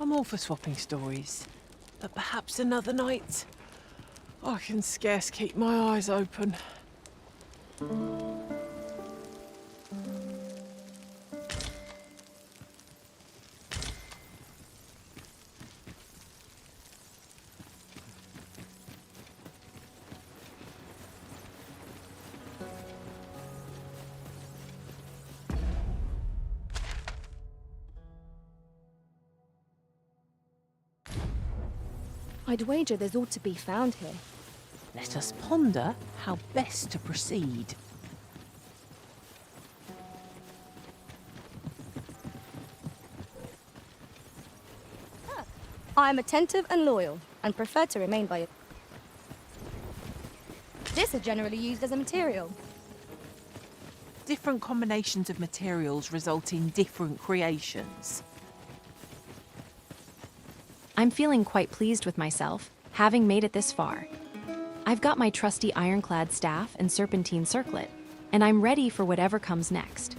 Speaker 1: I'm all for swapping stories, but perhaps another night. I can scarce keep my eyes open.
Speaker 2: I'd wager there's ought to be found here.
Speaker 1: Let us ponder how best to proceed.
Speaker 2: I'm attentive and loyal, and prefer to remain by it. This is generally used as a material.
Speaker 1: Different combinations of materials result in different creations.
Speaker 6: I'm feeling quite pleased with myself, having made it this far. I've got my trusty ironclad staff and serpentine circlet, and I'm ready for whatever comes next.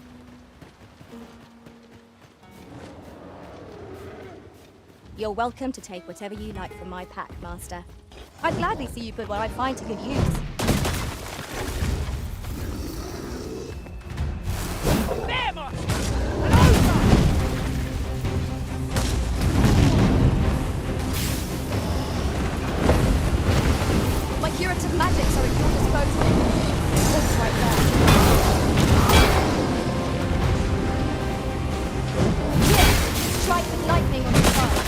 Speaker 2: You're welcome to take whatever you like from my pack, Master. I'd gladly see you put what I find to good use. My curative magics are at your disposal. It's right there. Here, strike with lightning on the side.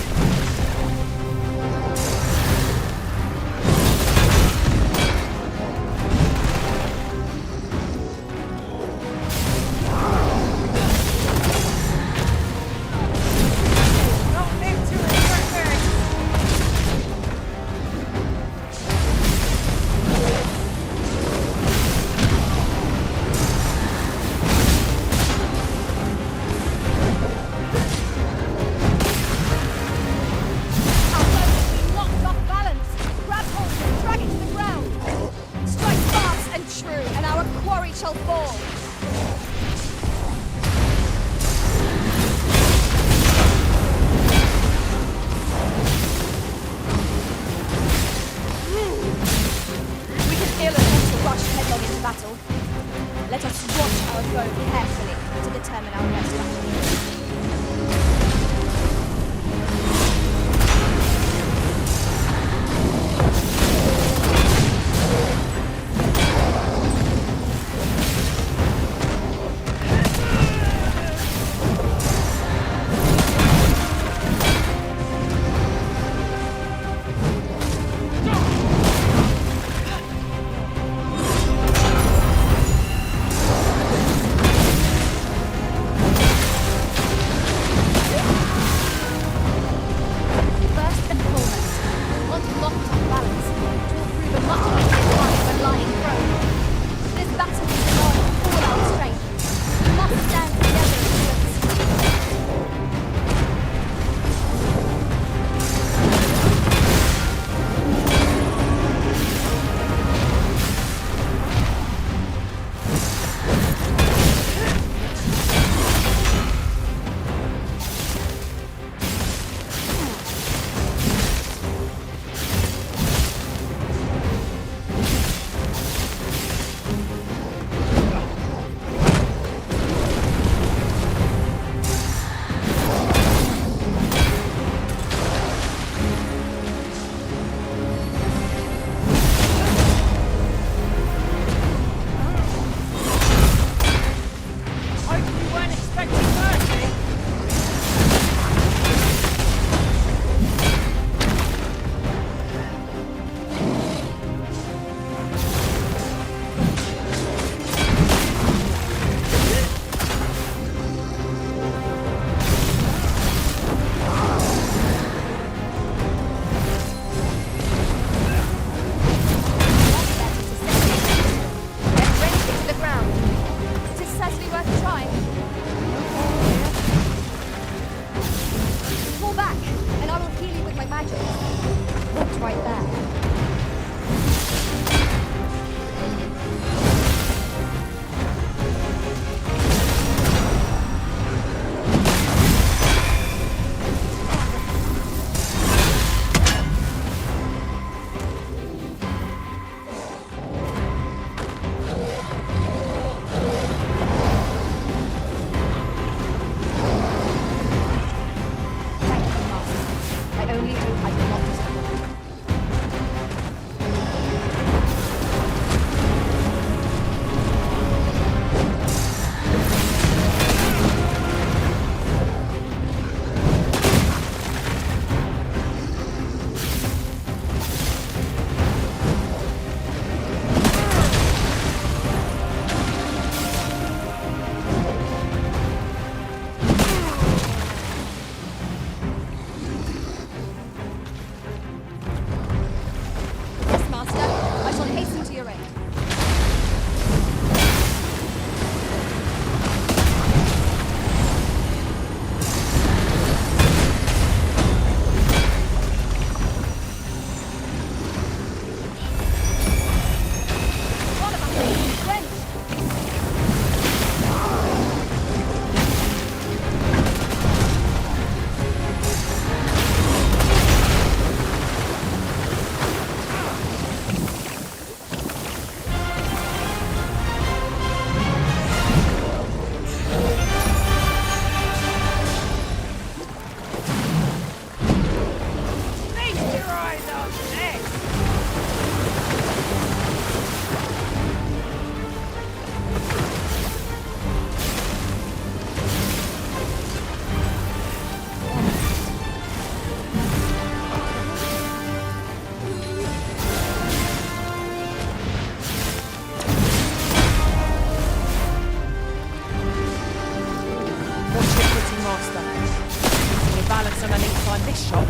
Speaker 1: find this shop.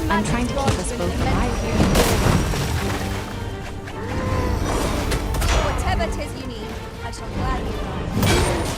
Speaker 6: I'm trying to keep us both alive here.
Speaker 2: Whatever 'tis you need, I shall gladly oblige.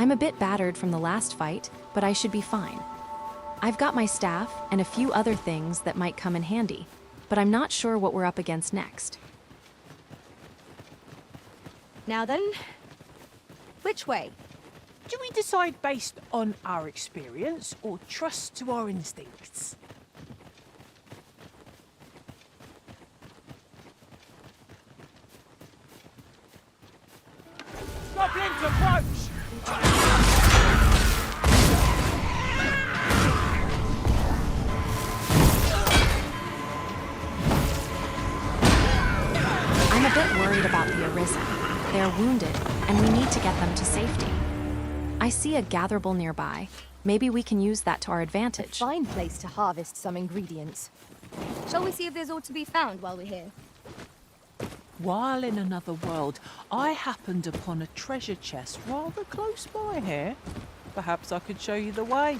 Speaker 6: I'm a bit battered from the last fight, but I should be fine. I've got my staff and a few other things that might come in handy, but I'm not sure what we're up against next.
Speaker 3: Now then, which way?
Speaker 1: Do we decide based on our experience or trust to our instincts?
Speaker 15: Goblins approach!
Speaker 6: I'm a bit worried about the Arisen. They're wounded, and we need to get them to safety. I see a gatherable nearby. Maybe we can use that to our advantage.
Speaker 3: A fine place to harvest some ingredients.
Speaker 2: Shall we see if there's aught to be found while we're here?
Speaker 1: While in another world, I happened upon a treasure chest rather close by here. Perhaps I could show you the way.